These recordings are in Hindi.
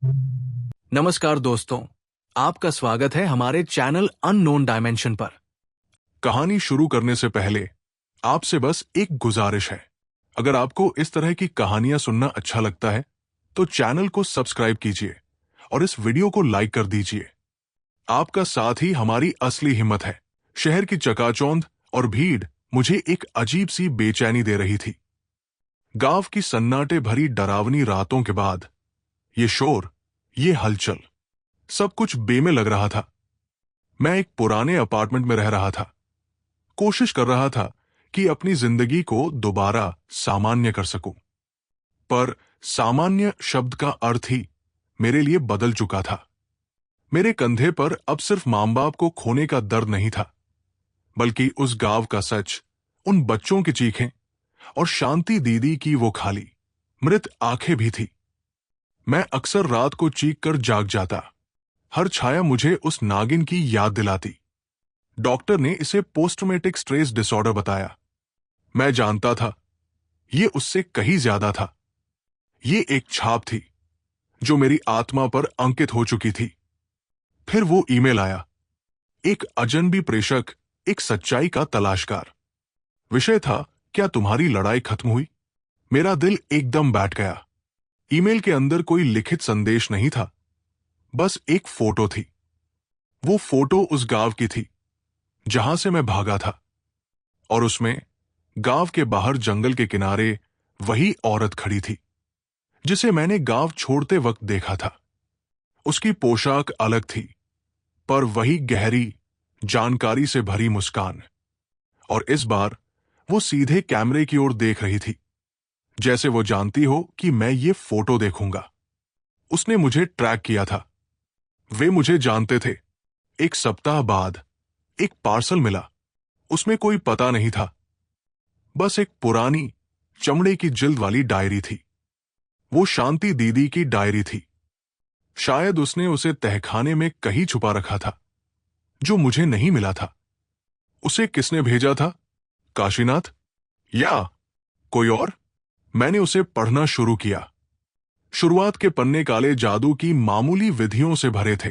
नमस्कार दोस्तों, आपका स्वागत है हमारे चैनल अननोन डायमेंशन पर। कहानी शुरू करने से पहले आपसे बस एक गुजारिश है। अगर आपको इस तरह की कहानियां सुनना अच्छा लगता है तो चैनल को सब्सक्राइब कीजिए और इस वीडियो को लाइक कर दीजिए। आपका साथ ही हमारी असली हिम्मत है। शहर की चकाचौंध और भीड़ मुझे एक अजीब सी बेचैनी दे रही थी। गांव की सन्नाटे भरी डरावनी रातों के बाद ये शोर, ये हलचल, सब कुछ बेमेल लग रहा था। मैं एक पुराने अपार्टमेंट में रह रहा था, कोशिश कर रहा था कि अपनी जिंदगी को दोबारा सामान्य कर सकूं। पर सामान्य शब्द का अर्थ ही मेरे लिए बदल चुका था। मेरे कंधे पर अब सिर्फ मां बाप को खोने का दर्द नहीं था, बल्कि उस गांव का सच, उन बच्चों की चीखें और शांति दीदी की वो खाली, मृत आंखें भी थी। मैं अक्सर रात को चीख कर जाग जाता। हर छाया मुझे उस नागिन की याद दिलाती। डॉक्टर ने इसे पोस्ट ट्रॉमेटिक स्ट्रेस डिसऑर्डर बताया। मैं जानता था ये उससे कहीं ज्यादा था। ये एक छाप थी जो मेरी आत्मा पर अंकित हो चुकी थी। फिर वो ईमेल आया। एक अजनबी प्रेषक, एक सच्चाई का तलाशकार। विषय था, क्या तुम्हारी लड़ाई खत्म हुई? मेरा दिल एकदम बैठ गया। ईमेल के अंदर कोई लिखित संदेश नहीं था, बस एक फोटो थी। वो फोटो उस गांव की थी जहां से मैं भागा था, और उसमें गांव के बाहर जंगल के किनारे वही औरत खड़ी थी जिसे मैंने गांव छोड़ते वक्त देखा था। उसकी पोशाक अलग थी, पर वही गहरी, जानकारी से भरी मुस्कान। और इस बार वो सीधे कैमरे की ओर देख रही थी, जैसे वो जानती हो कि मैं ये फोटो देखूंगा। उसने मुझे ट्रैक किया था। वे मुझे जानते थे। एक सप्ताह बाद एक पार्सल मिला। उसमें कोई पता नहीं था, बस एक पुरानी चमड़े की जिल्द वाली डायरी थी। वो शांति दीदी की डायरी थी। शायद उसने उसे तहखाने में कहीं छुपा रखा था, जो मुझे नहीं मिला था। उसे किसने भेजा था? काशीनाथ या कोई और? मैंने उसे पढ़ना शुरू किया। शुरुआत के पन्ने काले जादू की मामूली विधियों से भरे थे,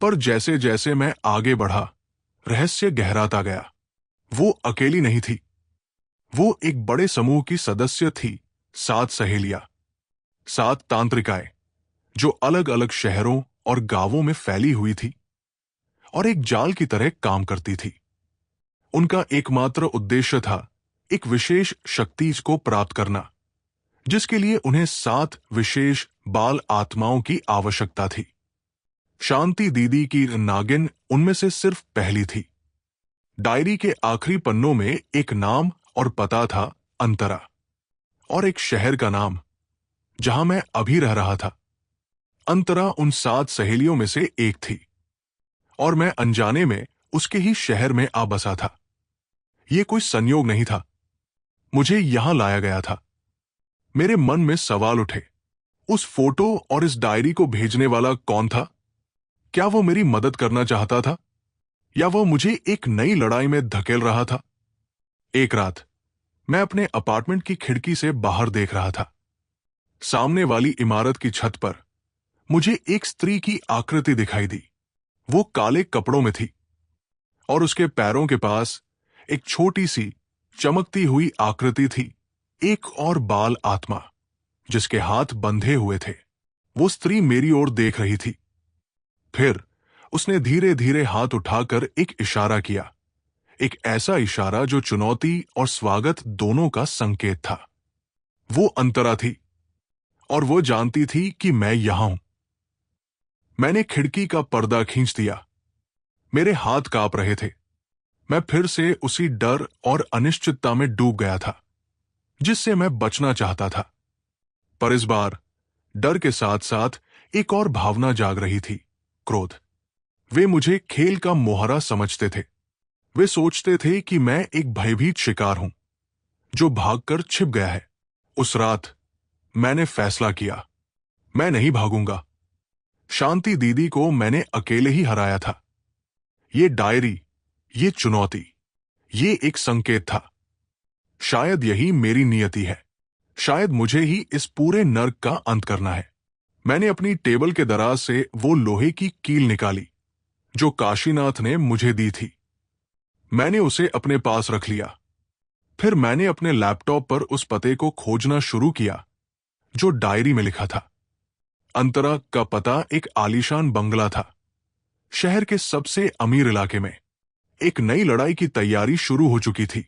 पर जैसे जैसे मैं आगे बढ़ा, रहस्य गहराता गया। वो अकेली नहीं थी। वो एक बड़े समूह की सदस्य थी। 7 सहेलियां, 7 तांत्रिकाएं, जो अलग अलग शहरों और गांवों में फैली हुई थी और एक जाल की तरह काम करती थी। उनका एकमात्र उद्देश्य था एक विशेष शक्ति को प्राप्त करना, जिसके लिए उन्हें 7 विशेष बाल आत्माओं की आवश्यकता थी। शांति दीदी की नागिन उनमें से सिर्फ पहली थी। डायरी के आखिरी पन्नों में एक नाम और पता था, अंतरा, और एक शहर का नाम जहां मैं अभी रह रहा था। अंतरा उन 7 सहेलियों में से एक थी, और मैं अनजाने में उसके ही शहर में आ बसा था। यह कोई संयोग नहीं था, मुझे यहां लाया गया था। मेरे मन में सवाल उठे। उस फोटो और इस डायरी को भेजने वाला कौन था? क्या वो मेरी मदद करना चाहता था, या वो मुझे एक नई लड़ाई में धकेल रहा था? एक रात मैं अपने अपार्टमेंट की खिड़की से बाहर देख रहा था। सामने वाली इमारत की छत पर मुझे एक स्त्री की आकृति दिखाई दी। वो काले कपड़ों में थी, और उसके पैरों के पास एक छोटी सी चमकती हुई आकृति थी, एक और बाल आत्मा जिसके हाथ बंधे हुए थे। वो स्त्री मेरी ओर देख रही थी। फिर उसने धीरे धीरे हाथ उठाकर एक इशारा किया, एक ऐसा इशारा जो चुनौती और स्वागत दोनों का संकेत था। वो अंतरा थी, और वो जानती थी कि मैं यहां हूं। मैंने खिड़की का पर्दा खींच दिया। मेरे हाथ कांप रहे थे। मैं फिर से उसी डर और अनिश्चितता में डूब गया था जिससे मैं बचना चाहता था। पर इस बार डर के साथ साथ एक और भावना जाग रही थी, क्रोध। वे मुझे खेल का मोहरा समझते थे। वे सोचते थे कि मैं एक भयभीत शिकार हूं जो भागकर छिप गया है। उस रात मैंने फैसला किया, मैं नहीं भागूंगा। शांति दीदी को मैंने अकेले ही हराया था। ये डायरी, ये चुनौती, ये एक संकेत था। शायद यही मेरी नियति है। शायद मुझे ही इस पूरे नर्क का अंत करना है। मैंने अपनी टेबल के दराज से वो लोहे की कील निकाली जो काशीनाथ ने मुझे दी थी। मैंने उसे अपने पास रख लिया। फिर मैंने अपने लैपटॉप पर उस पते को खोजना शुरू किया जो डायरी में लिखा था। अंतरा का पता एक आलीशान बंगला था, शहर के सबसे अमीर इलाके में। एक नई लड़ाई की तैयारी शुरू हो चुकी थी,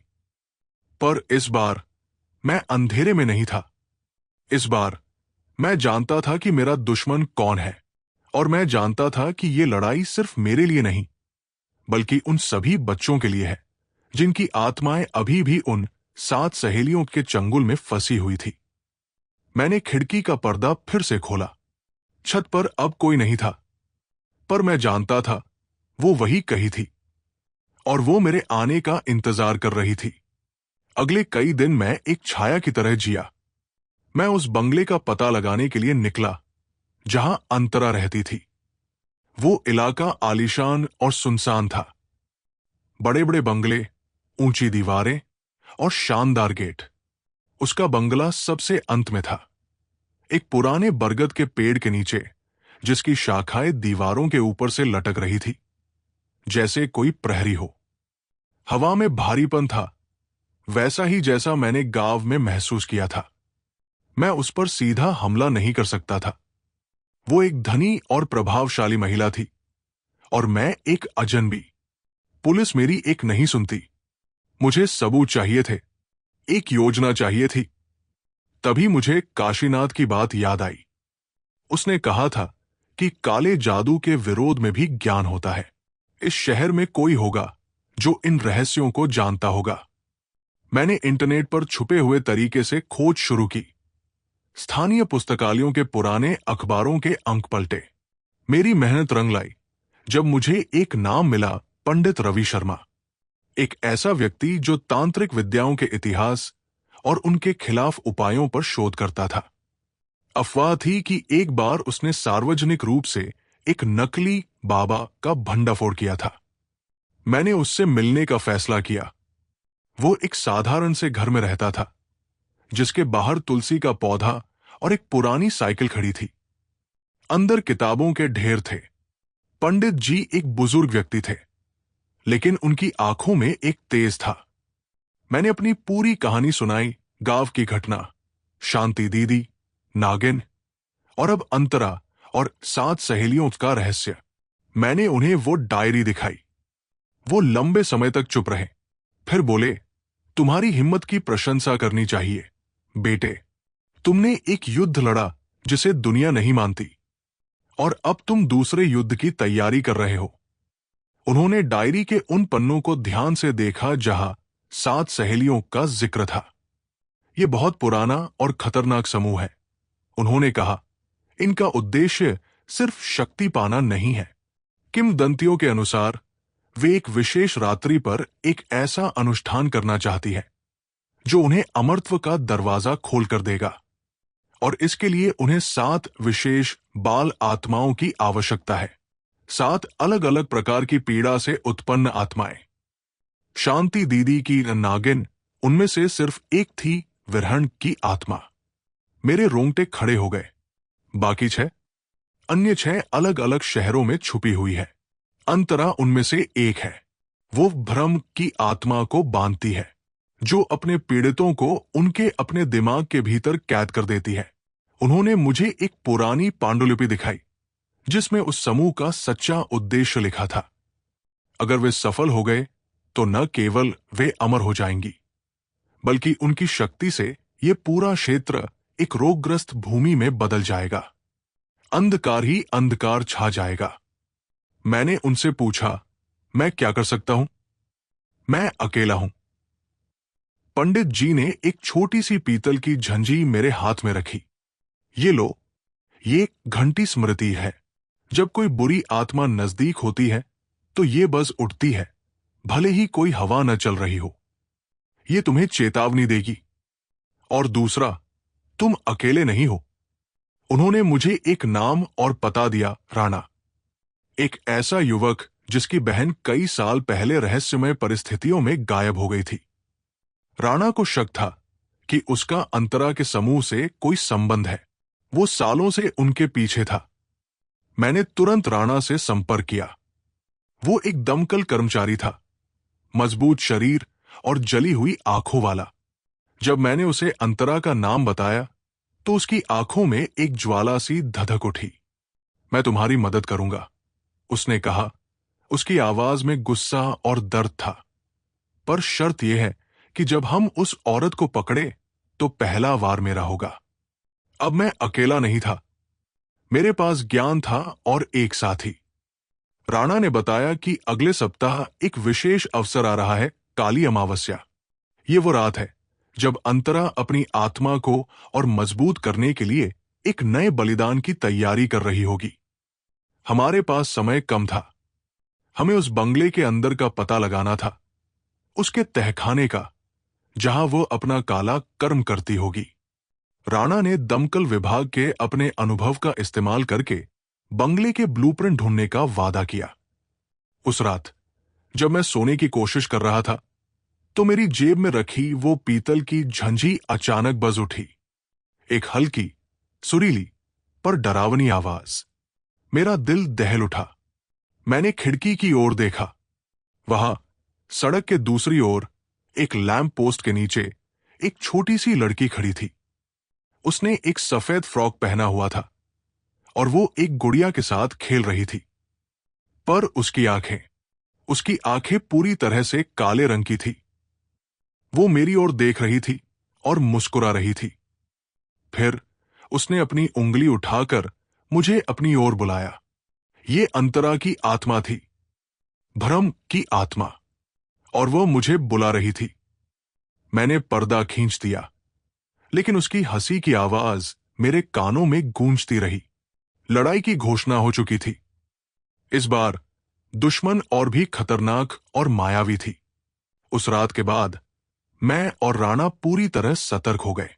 पर इस बार मैं अंधेरे में नहीं था। इस बार मैं जानता था कि मेरा दुश्मन कौन है, और मैं जानता था कि ये लड़ाई सिर्फ मेरे लिए नहीं बल्कि उन सभी बच्चों के लिए है जिनकी आत्माएं अभी भी उन 7 सहेलियों के चंगुल में फंसी हुई थी। मैंने खिड़की का पर्दा फिर से खोला। छत पर अब कोई नहीं था, पर मैं जानता था वो वही कही थी और वो मेरे आने का इंतजार कर रही थी। अगले कई दिन मैं एक छाया की तरह जिया। मैं उस बंगले का पता लगाने के लिए निकला जहां अंतरा रहती थी। वो इलाका आलीशान और सुनसान था। बड़े बड़े बंगले, ऊंची दीवारें और शानदार गेट। उसका बंगला सबसे अंत में था, एक पुराने बरगद के पेड़ के नीचे जिसकी शाखाएं दीवारों के ऊपर से लटक रही थी जैसे कोई प्रहरी हो। हवा में भारीपन था, वैसा ही जैसा मैंने गांव में महसूस किया था। मैं उस पर सीधा हमला नहीं कर सकता था। वो एक धनी और प्रभावशाली महिला थी और मैं एक अजनबी। पुलिस मेरी एक नहीं सुनती। मुझे सबूत चाहिए थे, एक योजना चाहिए थी। तभी मुझे काशीनाथ की बात याद आई। उसने कहा था कि काले जादू के विरोध में भी ज्ञान होता है। इस शहर में कोई होगा जो इन रहस्यों को जानता होगा। मैंने इंटरनेट पर छुपे हुए तरीके से खोज शुरू की। स्थानीय पुस्तकालयों के पुराने अखबारों के अंक पलटे। मेरी मेहनत रंग लाई जब मुझे एक नाम मिला, पंडित रवि शर्मा। एक ऐसा व्यक्ति जो तांत्रिक विद्याओं के इतिहास और उनके खिलाफ उपायों पर शोध करता था। अफवाह थी कि एक बार उसने सार्वजनिक रूप से एक नकली बाबा का भंडाफोड़ किया था। मैंने उससे मिलने का फैसला किया। वो एक साधारण से घर में रहता था जिसके बाहर तुलसी का पौधा और एक पुरानी साइकिल खड़ी थी। अंदर किताबों के ढेर थे। पंडित जी एक बुजुर्ग व्यक्ति थे, लेकिन उनकी आंखों में एक तेज था। मैंने अपनी पूरी कहानी सुनाई, गांव की घटना, शांति दीदी, नागिन और अब अंतरा और 7 सहेलियों का रहस्य। मैंने उन्हें वो डायरी दिखाई। वो लंबे समय तक चुप रहे, फिर बोले, तुम्हारी हिम्मत की प्रशंसा करनी चाहिए बेटे। तुमने एक युद्ध लड़ा जिसे दुनिया नहीं मानती, और अब तुम दूसरे युद्ध की तैयारी कर रहे हो। उन्होंने डायरी के उन पन्नों को ध्यान से देखा जहां 7 सहेलियों का जिक्र था। यह बहुत पुराना और खतरनाक समूह है। उन्होंने कहा, इनका उद्देश्य सिर्फ शक्ति पाना नहीं है। किंवदंतियों के अनुसार वे एक विशेष रात्रि पर एक ऐसा अनुष्ठान करना चाहती है जो उन्हें अमरत्व का दरवाजा खोलकर देगा, और इसके लिए उन्हें 7 विशेष बाल आत्माओं की आवश्यकता है। 7 अलग अलग प्रकार की पीड़ा से उत्पन्न आत्माएं। शांति दीदी की नागिन उनमें से सिर्फ एक थी, विरहण की आत्मा। मेरे रोंगटे खड़े हो गए। बाकी 6 अन्य 6 अलग अलग शहरों में छुपी हुई है। अंतरा उनमें से एक है। वो भ्रम की आत्मा को बांधती है जो अपने पीड़ितों को उनके अपने दिमाग के भीतर कैद कर देती है। उन्होंने मुझे एक पुरानी पांडुलिपि दिखाई जिसमें उस समूह का सच्चा उद्देश्य लिखा था। अगर वे सफल हो गए तो न केवल वे अमर हो जाएंगी, बल्कि उनकी शक्ति से ये पूरा क्षेत्र एक रोगग्रस्त भूमि में बदल जाएगा। अंधकार ही अंधकार छा जाएगा। मैंने उनसे पूछा, मैं क्या कर सकता हूं? मैं अकेला हूं। पंडित जी ने एक छोटी सी पीतल की झंझी मेरे हाथ में रखी। ये लो, ये घंटी स्मृति है। जब कोई बुरी आत्मा नजदीक होती है तो ये बस उठती है, भले ही कोई हवा न चल रही हो। ये तुम्हें चेतावनी देगी। और दूसरा, तुम अकेले नहीं हो। उन्होंने मुझे एक नाम और पता दिया, राणा। एक ऐसा युवक जिसकी बहन कई साल पहले रहस्यमय परिस्थितियों में गायब हो गई थी। राणा को शक था कि उसका अंतरा के समूह से कोई संबंध है। वो सालों से उनके पीछे था। मैंने तुरंत राणा से संपर्क किया। वो एक दमकल कर्मचारी था, मजबूत शरीर और जली हुई आंखों वाला। जब मैंने उसे अंतरा का नाम बताया तो उसकी आंखों में एक ज्वाला सी धधक उठी। मैं तुम्हारी मदद करूंगा, उसने कहा। उसकी आवाज में गुस्सा और दर्द था। पर शर्त यह है कि जब हम उस औरत को पकड़े तो पहला वार मेरा होगा। अब मैं अकेला नहीं था, मेरे पास ज्ञान था और एक साथी। राणा ने बताया कि अगले सप्ताह एक विशेष अवसर आ रहा है, काली अमावस्या। ये वो रात है जब अंतरा अपनी आत्मा को और मजबूत करने के लिए एक नए बलिदान की तैयारी कर रही होगी। हमारे पास समय कम था। हमें उस बंगले के अंदर का पता लगाना था, उसके तहखाने का, जहां वो अपना काला कर्म करती होगी। राणा ने दमकल विभाग के अपने अनुभव का इस्तेमाल करके बंगले के ब्लूप्रिंट ढूंढने का वादा किया। उस रात जब मैं सोने की कोशिश कर रहा था तो मेरी जेब में रखी वो पीतल की झंझी अचानक बज उठी। एक हल्की, सुरीली पर डरावनी आवाज। मेरा दिल दहल उठा। मैंने खिड़की की ओर देखा। वहां सड़क के दूसरी ओर एक लैंप पोस्ट के नीचे एक छोटी सी लड़की खड़ी थी। उसने एक सफेद फ्रॉक पहना हुआ था और वो एक गुड़िया के साथ खेल रही थी। पर उसकी आंखें पूरी तरह से काले रंग की थी। वो मेरी ओर देख रही थी और मुस्कुरा रही थी। फिर उसने अपनी उंगली उठाकर मुझे अपनी ओर बुलाया। ये अंतरा की आत्मा थी, भ्रम की आत्मा, और वो मुझे बुला रही थी। मैंने पर्दा खींच दिया, लेकिन उसकी हंसी की आवाज मेरे कानों में गूंजती रही। लड़ाई की घोषणा हो चुकी थी। इस बार दुश्मन और भी खतरनाक और मायावी थी। उस रात के बाद मैं और राणा पूरी तरह सतर्क हो गए।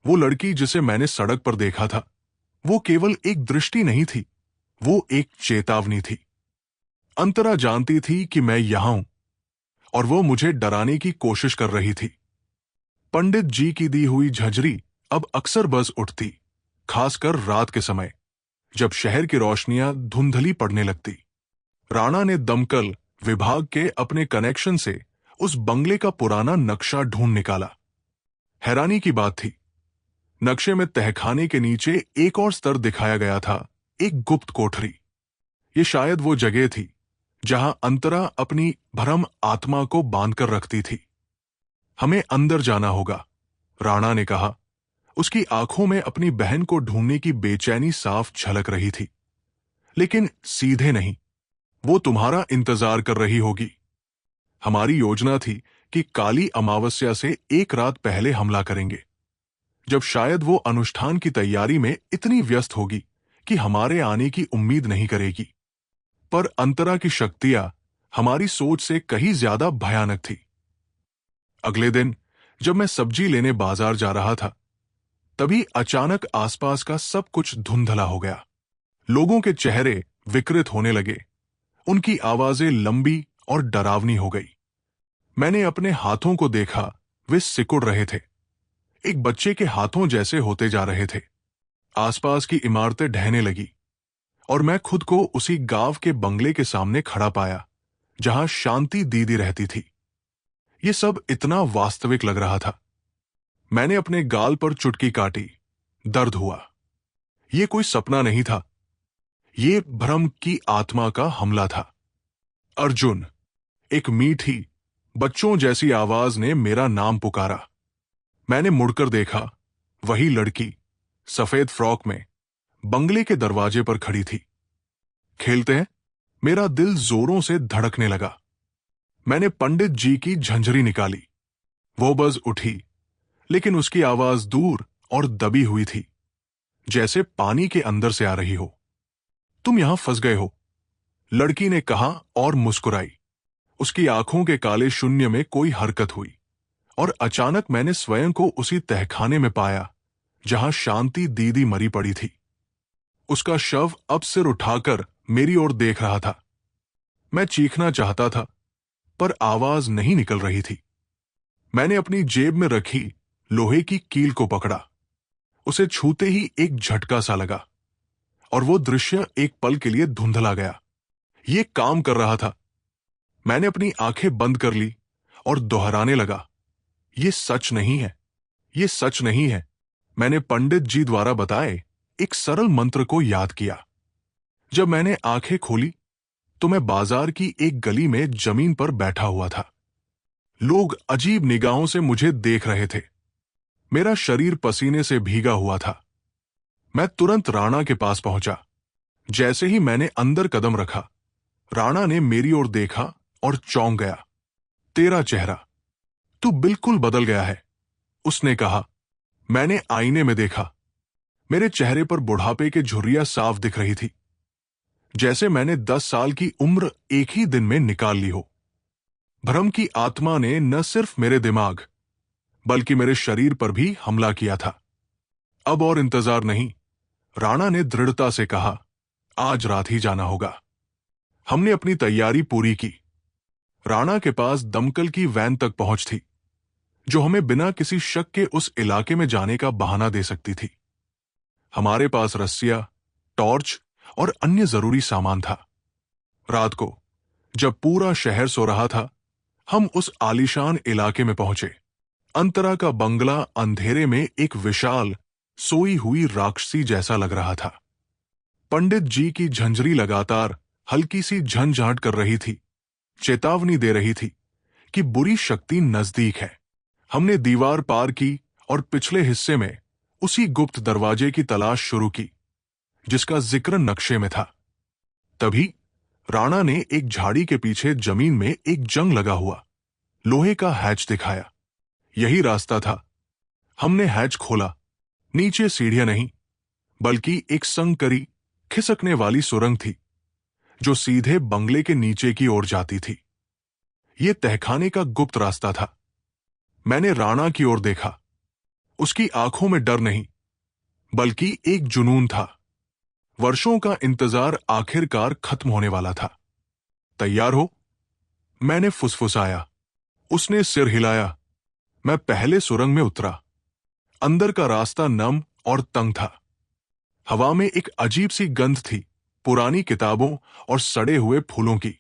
वो लड़की जिसे मैंने सड़क पर देखा था, वो केवल एक दृष्टि नहीं थी, वो एक चेतावनी थी। अंतरा जानती थी कि मैं यहां हूं और वो मुझे डराने की कोशिश कर रही थी। पंडित जी की दी हुई झंझरी अब अक्सर बज उठती, खासकर रात के समय, जब शहर की रोशनियां धुंधली पड़ने लगती। राणा ने दमकल विभाग के अपने कनेक्शन से उस बंगले का पुराना नक्शा ढूंढ निकाला। हैरानी की बात थी, नक्शे में तहखाने के नीचे एक और स्तर दिखाया गया था, एक गुप्त कोठरी। ये शायद वो जगह थी जहां अंतरा अपनी भ्रम आत्मा को बांधकर रखती थी। हमें अंदर जाना होगा, राणा ने कहा। उसकी आंखों में अपनी बहन को ढूंढने की बेचैनी साफ झलक रही थी। लेकिन सीधे नहीं, वो तुम्हारा इंतजार कर रही होगी। हमारी योजना थी कि काली अमावस्या से एक रात पहले हमला करेंगे, जब शायद वो अनुष्ठान की तैयारी में इतनी व्यस्त होगी कि हमारे आने की उम्मीद नहीं करेगी। पर अंतरा की शक्तियां हमारी सोच से कहीं ज्यादा भयानक थी। अगले दिन जब मैं सब्जी लेने बाजार जा रहा था, तभी अचानक आसपास का सब कुछ धुंधला हो गया। लोगों के चेहरे विकृत होने लगे, उनकी आवाजें लंबी और डरावनी हो गई। मैंने अपने हाथों को देखा, वे सिकुड़ रहे थे, एक बच्चे के हाथों जैसे होते जा रहे थे। आसपास की इमारतें ढहने लगी और मैं खुद को उसी गांव के बंगले के सामने खड़ा पाया जहां शांति दीदी रहती थी। ये सब इतना वास्तविक लग रहा था। मैंने अपने गाल पर चुटकी काटी, दर्द हुआ। ये कोई सपना नहीं था, ये भ्रम की आत्मा का हमला था। अर्जुन, एक मीठी, बच्चों जैसी आवाज ने मेरा नाम पुकारा। मैंने मुड़कर देखा, वही लड़की सफेद फ्रॉक में बंगले के दरवाजे पर खड़ी थी। खेलते हैं? मेरा दिल जोरों से धड़कने लगा। मैंने पंडित जी की झंझरी निकाली। वो बज उठी, लेकिन उसकी आवाज दूर और दबी हुई थी, जैसे पानी के अंदर से आ रही हो। तुम यहां फंस गए हो, लड़की ने कहा और मुस्कुराई। उसकी आंखों के काले शून्य में कोई हरकत हुई और अचानक मैंने स्वयं को उसी तहखाने में पाया जहां शांति दीदी मरी पड़ी थी। उसका शव अब सिर उठाकर मेरी ओर देख रहा था। मैं चीखना चाहता था, पर आवाज नहीं निकल रही थी। मैंने अपनी जेब में रखी लोहे की कील को पकड़ा। उसे छूते ही एक झटका सा लगा और वो दृश्य एक पल के लिए धुंधला गया। ये काम कर रहा था। मैंने अपनी आंखें बंद कर ली और दोहराने लगा, ये सच नहीं है, ये सच नहीं है। मैंने पंडित जी द्वारा बताए एक सरल मंत्र को याद किया। जब मैंने आंखें खोली तो मैं बाजार की एक गली में जमीन पर बैठा हुआ था। लोग अजीब निगाहों से मुझे देख रहे थे। मेरा शरीर पसीने से भीगा हुआ था। मैं तुरंत राणा के पास पहुंचा। जैसे ही मैंने अंदर कदम रखा, राणा ने मेरी ओर देखा और चौंक गया। तेरा चेहरा, तू बिल्कुल बदल गया है, उसने कहा। मैंने आईने में देखा। मेरे चेहरे पर बुढ़ापे की झुर्रियां साफ दिख रही थी, जैसे मैंने 10 साल की उम्र एक ही दिन में निकाल ली हो। भ्रम की आत्मा ने न सिर्फ मेरे दिमाग बल्कि मेरे शरीर पर भी हमला किया था। अब और इंतजार नहीं, राणा ने दृढ़ता से कहा, आज रात ही जाना होगा। हमने अपनी तैयारी पूरी की। राणा के पास दमकल की वैन तक पहुंच थी, जो हमें बिना किसी शक के उस इलाके में जाने का बहाना दे सकती थी। हमारे पास रस्सियां, टॉर्च और अन्य जरूरी सामान था। रात को जब पूरा शहर सो रहा था, हम उस आलीशान इलाके में पहुंचे। अंतरा का बंगला अंधेरे में एक विशाल सोई हुई राक्षसी जैसा लग रहा था। पंडित जी की झंझरी लगातार हल्की सी झंझाहट कर रही थी, चेतावनी दे रही थी कि बुरी शक्ति नजदीक है। हमने दीवार पार की और पिछले हिस्से में उसी गुप्त दरवाजे की तलाश शुरू की जिसका जिक्र नक्शे में था। तभी राणा ने एक झाड़ी के पीछे जमीन में एक जंग लगा हुआ लोहे का हैच दिखाया। यही रास्ता था। हमने हैच खोला। नीचे सीढ़ियां नहीं, बल्कि एक संकरी खिसकने वाली सुरंग थी जो सीधे बंगले के नीचे की ओर जाती थी। यह तहखाने का गुप्त रास्ता था। मैंने राणा की ओर देखा। उसकी आंखों में डर नहीं, बल्कि एक जुनून था। वर्षों का इंतजार आखिरकार खत्म होने वाला था। तैयार हो? मैंने फुसफुसाया। उसने सिर हिलाया। मैं पहले सुरंग में उतरा। अंदर का रास्ता नम और तंग था। हवा में एक अजीब सी गंध थी, पुरानी किताबों और सड़े हुए फूलों की।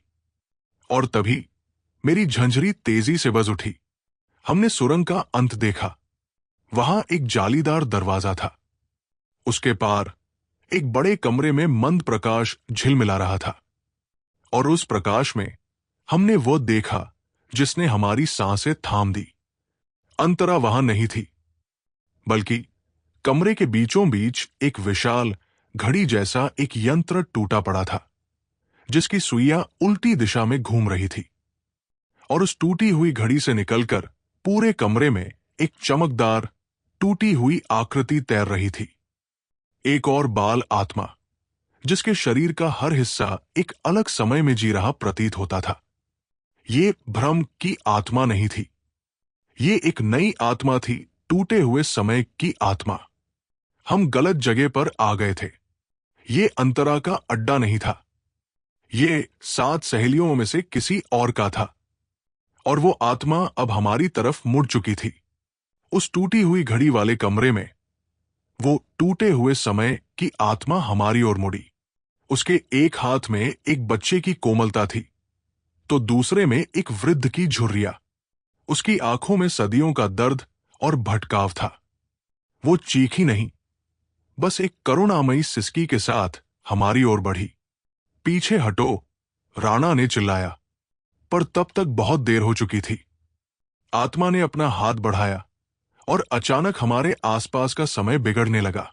और तभी मेरी झंझरी तेजी से बज उठी। हमने सुरंग का अंत देखा। वहां एक जालीदार दरवाजा था। उसके पार एक बड़े कमरे में मंद प्रकाश झिलमिला रहा था, और उस प्रकाश में हमने वो देखा जिसने हमारी सांसें थाम दी। अंतरा वहां नहीं थी, बल्कि कमरे के बीचों बीच एक विशाल घड़ी जैसा एक यंत्र टूटा पड़ा था, जिसकी सुइयां उल्टी दिशा में घूम रही थी। और उस टूटी हुई घड़ी से निकलकर पूरे कमरे में एक चमकदार टूटी हुई आकृति तैर रही थी। एक और बाल आत्मा, जिसके शरीर का हर हिस्सा एक अलग समय में जी रहा प्रतीत होता था। ये भ्रम की आत्मा नहीं थी। ये एक नई आत्मा थी, टूटे हुए समय की आत्मा। हम गलत जगह पर आ गए थे। ये अंतरा का अड्डा नहीं था। ये 7 सहेलियों में से किसी और का था। और वो आत्मा अब हमारी तरफ मुड़ चुकी थी। उस टूटी हुई घड़ी वाले कमरे में वो टूटे हुए समय की आत्मा हमारी ओर मुड़ी। उसके एक हाथ में एक बच्चे की कोमलता थी, तो दूसरे में एक वृद्ध की झुर्रियां। उसकी आंखों में सदियों का दर्द और भटकाव था। वो चीखी नहीं, बस एक करुणामयी सिसकी के साथ हमारी ओर बढ़ी। पीछे हटो, राणा ने चिल्लाया, पर तब तक बहुत देर हो चुकी थी। आत्मा ने अपना हाथ बढ़ाया और अचानक हमारे आसपास का समय बिगड़ने लगा।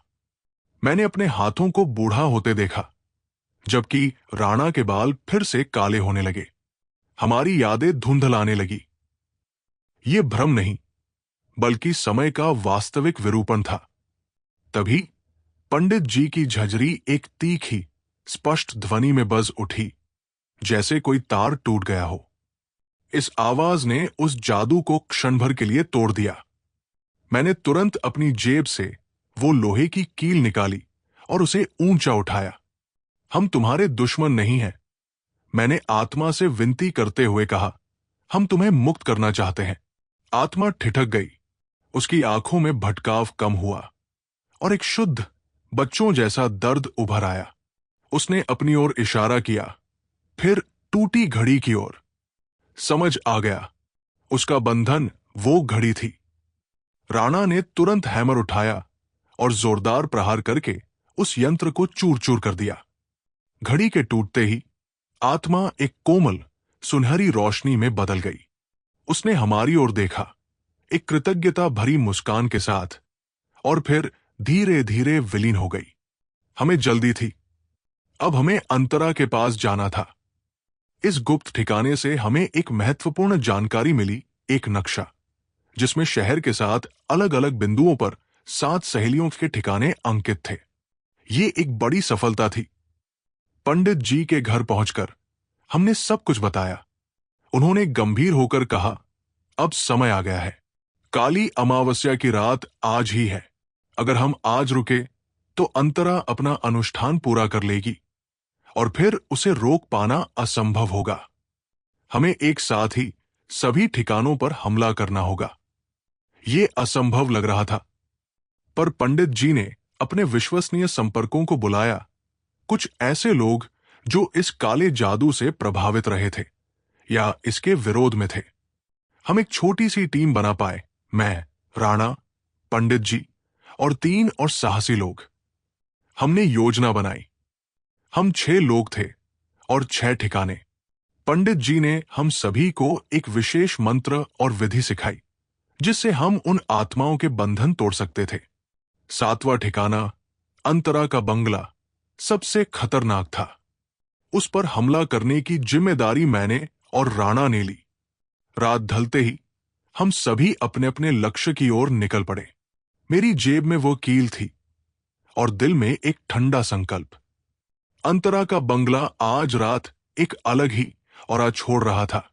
मैंने अपने हाथों को बूढ़ा होते देखा, जबकि राणा के बाल फिर से काले होने लगे। हमारी यादें धुंधलाने लगी। ये भ्रम नहीं, बल्कि समय का वास्तविक विरूपण था। तभी पंडित जी की झंझरी एक तीखी, स्पष्ट ध्वनि में बज उठी, जैसे कोई तार टूट गया हो। इस आवाज ने उस जादू को क्षण भर के लिए तोड़ दिया। मैंने तुरंत अपनी जेब से वो लोहे की कील निकाली और उसे ऊंचा उठाया। हम तुम्हारे दुश्मन नहीं हैं, मैंने आत्मा से विनती करते हुए कहा। हम तुम्हें मुक्त करना चाहते हैं। आत्मा ठिठक गई। उसकी आंखों में भटकाव कम हुआ और एक शुद्ध बच्चों जैसा दर्द उभर आया। उसने अपनी ओर इशारा किया, फिर टूटी घड़ी की ओर। समझ आ गया, उसका बंधन वो घड़ी थी। राणा ने तुरंत हैमर उठाया और जोरदार प्रहार करके उस यंत्र को चूर चूर कर दिया। घड़ी के टूटते ही आत्मा एक कोमल सुनहरी रोशनी में बदल गई। उसने हमारी ओर देखा, एक कृतज्ञता भरी मुस्कान के साथ, और फिर धीरे धीरे विलीन हो गई। हमें जल्दी थी, अब हमें अंतरा के पास जाना था। इस गुप्त ठिकाने से हमें एक महत्वपूर्ण जानकारी मिली, एक नक्शा जिसमें शहर के साथ अलग अलग बिंदुओं पर 7 सहेलियों के ठिकाने अंकित थे। ये एक बड़ी सफलता थी। पंडित जी के घर पहुंचकर हमने सब कुछ बताया। उन्होंने गंभीर होकर कहा, अब समय आ गया है। काली अमावस्या की रात आज ही है। अगर हम आज रुके तो अंतरा अपना अनुष्ठान पूरा कर लेगी और फिर उसे रोक पाना असंभव होगा। हमें एक साथ ही सभी ठिकानों पर हमला करना होगा। ये असंभव लग रहा था, पर पंडित जी ने अपने विश्वसनीय संपर्कों को बुलाया, कुछ ऐसे लोग जो इस काले जादू से प्रभावित रहे थे या इसके विरोध में थे। हम एक छोटी सी टीम बना पाए, मैं, राणा, पंडित जी और 3 और साहसी लोग। हमने योजना बनाई। हम 6 लोग थे और 6 ठिकाने। पंडित जी ने हम सभी को एक विशेष मंत्र और विधि सिखाई जिससे हम उन आत्माओं के बंधन तोड़ सकते थे। 7वां ठिकाना, अंतरा का बंगला, सबसे खतरनाक था। उस पर हमला करने की जिम्मेदारी मैंने और राणा ने ली। रात ढलते ही हम सभी अपने अपने लक्ष्य की ओर निकल पड़े। मेरी जेब में वो कील थी और दिल में एक ठंडा संकल्प। अंतरा का बंगला आज रात एक अलग ही और छोड़ रहा था।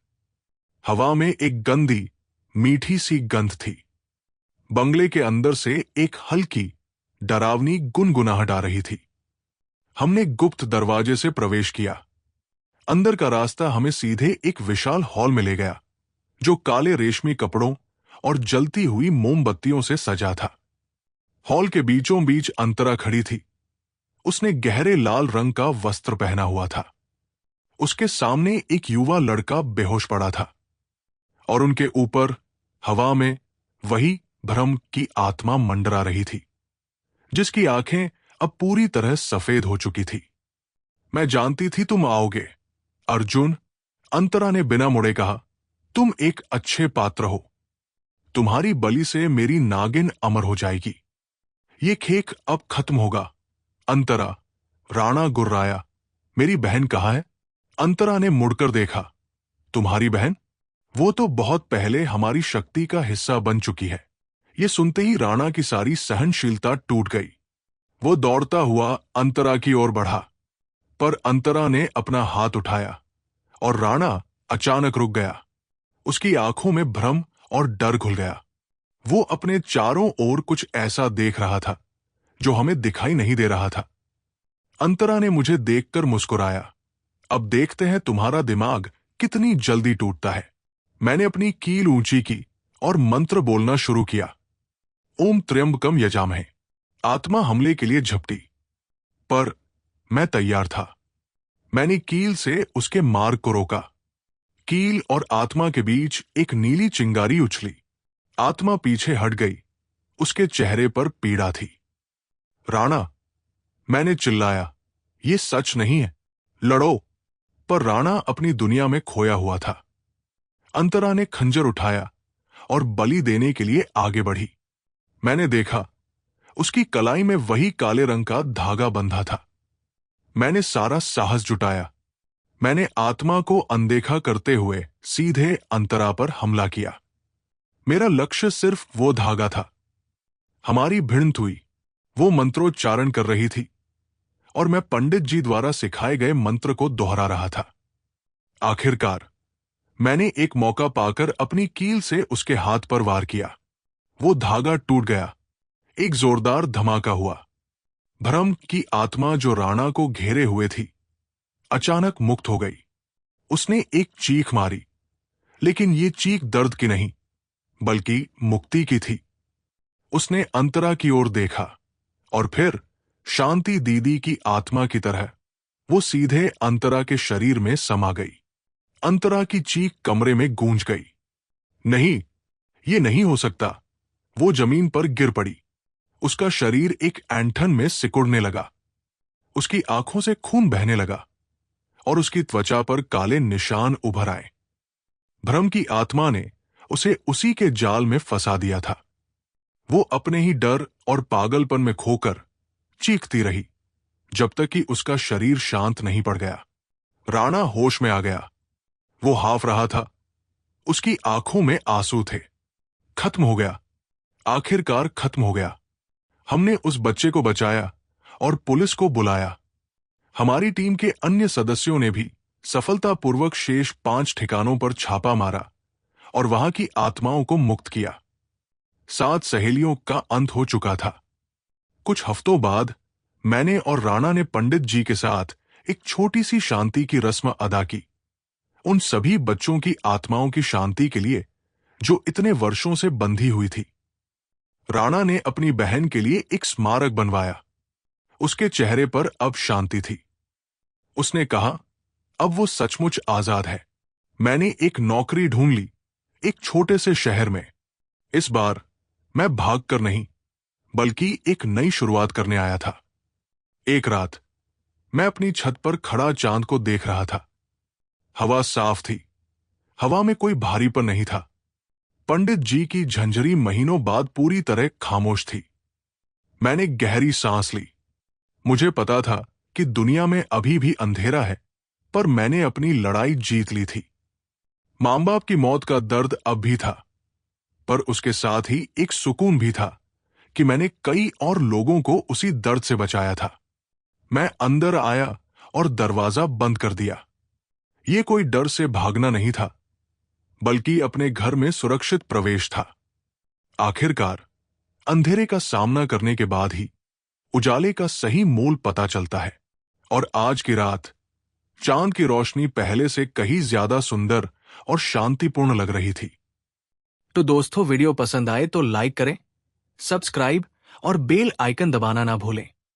हवा में एक गंदी मीठी सी गंध थी। बंगले के अंदर से एक हल्की डरावनी गुनगुनाहट आ रही थी। हमने गुप्त दरवाजे से प्रवेश किया। अंदर का रास्ता हमें सीधे एक विशाल हॉल में ले गया जो काले रेशमी कपड़ों और जलती हुई मोमबत्तियों से सजा था। हॉल के बीचों बीच अंतरा खड़ी थी। उसने गहरे लाल रंग का वस्त्र पहना हुआ था। उसके सामने एक युवा लड़का बेहोश पड़ा था और उनके ऊपर हवा में वही भ्रम की आत्मा मंडरा रही थी जिसकी आंखें अब पूरी तरह सफेद हो चुकी थी। मैं जानती थी तुम आओगे, अर्जुन, अंतरा ने बिना मुड़े कहा। तुम एक अच्छे पात्र हो। तुम्हारी बलि से मेरी नागिन अमर हो जाएगी। ये खेक अब खत्म होगा। अंतरा, राणा गुर्राया, मेरी बहन कहाँ है? अंतरा ने मुड़कर देखा। तुम्हारी बहन? वो तो बहुत पहले हमारी शक्ति का हिस्सा बन चुकी है। ये सुनते ही राणा की सारी सहनशीलता टूट गई। वो दौड़ता हुआ अंतरा की ओर बढ़ा, पर अंतरा ने अपना हाथ उठाया और राणा अचानक रुक गया। उसकी आंखों में भ्रम और डर घुल गया। वो अपने चारों ओर कुछ ऐसा देख रहा था जो हमें दिखाई नहीं दे रहा था। अंतरा ने मुझे देखकर मुस्कुराया। अब देखते हैं तुम्हारा दिमाग कितनी जल्दी टूटता है। मैंने अपनी कील ऊंची की और मंत्र बोलना शुरू किया। ओम त्र्यंबकम यजामहे। आत्मा हमले के लिए झपटी, पर मैं तैयार था। मैंने कील से उसके मार्ग को रोका। कील और आत्मा के बीच एक नीली चिंगारी उछली। आत्मा पीछे हट गई। उसके चेहरे पर पीड़ा थी। राणा, मैंने चिल्लाया, ये सच नहीं है, लड़ो। पर राणा अपनी दुनिया में खोया हुआ था। अंतरा ने खंजर उठाया और बलि देने के लिए आगे बढ़ी। मैंने देखा, उसकी कलाई में वही काले रंग का धागा बंधा था। मैंने सारा साहस जुटाया। मैंने आत्मा को अनदेखा करते हुए सीधे अंतरा पर हमला किया। मेरा लक्ष्य सिर्फ वो धागा था। हमारी भिड़ंत हुई। वो मंत्रोच्चारण कर रही थी और मैं पंडित जी द्वारा सिखाए गए मंत्र को दोहरा रहा था। आखिरकार मैंने एक मौका पाकर अपनी कील से उसके हाथ पर वार किया। वो धागा टूट गया। एक जोरदार धमाका हुआ। भ्रम की आत्मा जो राणा को घेरे हुए थी अचानक मुक्त हो गई। उसने एक चीख मारी, लेकिन ये चीख दर्द की नहीं बल्कि मुक्ति की थी। उसने अंतरा की ओर देखा और फिर शांति दीदी की आत्मा की तरह वो सीधे अंतरा के शरीर में समा गई। अंतरा की चीख कमरे में गूंज गई। नहीं, ये नहीं हो सकता। वो जमीन पर गिर पड़ी। उसका शरीर एक ऐंठन में सिकुड़ने लगा। उसकी आंखों से खून बहने लगा और उसकी त्वचा पर काले निशान उभर आए। भ्रम की आत्मा ने उसे उसी के जाल में फंसा दिया था। वो अपने ही डर और पागलपन में खोकर चीखती रही जब तक कि उसका शरीर शांत नहीं पड़ गया। राणा होश में आ गया। वो हाफ रहा था। उसकी आंखों में आंसू थे। खत्म हो गया, आखिरकार खत्म हो गया। हमने उस बच्चे को बचाया और पुलिस को बुलाया। हमारी टीम के अन्य सदस्यों ने भी सफलतापूर्वक शेष 5 ठिकानों पर छापा मारा और वहां की आत्माओं को मुक्त किया। 7 सहेलियों का अंत हो चुका था। कुछ हफ्तों बाद मैंने और राणा ने पंडित जी के साथ एक छोटी सी शांति की रस्म अदा की। उन सभी बच्चों की आत्माओं की शांति के लिए जो इतने वर्षों से बंधी हुई थी। राणा ने अपनी बहन के लिए एक स्मारक बनवाया। उसके चेहरे पर अब शांति थी। उसने कहा, अब वो सचमुच आजाद है। मैंने एक नौकरी ढूंढ ली, एक छोटे से शहर में। इस बार मैं भागकर नहीं, बल्कि एक नई शुरुआत करने आया था। एक रात मैं अपनी छत पर खड़ा चांद को देख रहा था। हवा साफ थी। हवा में कोई भारीपन नहीं था। पंडित जी की झंझरी महीनों बाद पूरी तरह खामोश थी। मैंने गहरी सांस ली। मुझे पता था कि दुनिया में अभी भी अंधेरा है, पर मैंने अपनी लड़ाई जीत ली थी। मां बाप की मौत का दर्द अब भी था, पर उसके साथ ही एक सुकून भी था कि मैंने कई और लोगों को उसी दर्द से बचाया था। मैं अंदर आया और दरवाजा बंद कर दिया। ये कोई डर से भागना नहीं था, बल्कि अपने घर में सुरक्षित प्रवेश था। आखिरकार अंधेरे का सामना करने के बाद ही उजाले का सही मूल पता चलता है। और आज की रात चांद की रोशनी पहले से कहीं ज्यादा सुंदर और शांतिपूर्ण लग रही थी। तो दोस्तों, वीडियो पसंद आए तो लाइक करें, सब्सक्राइब और बेल आइकन दबाना ना भूलें।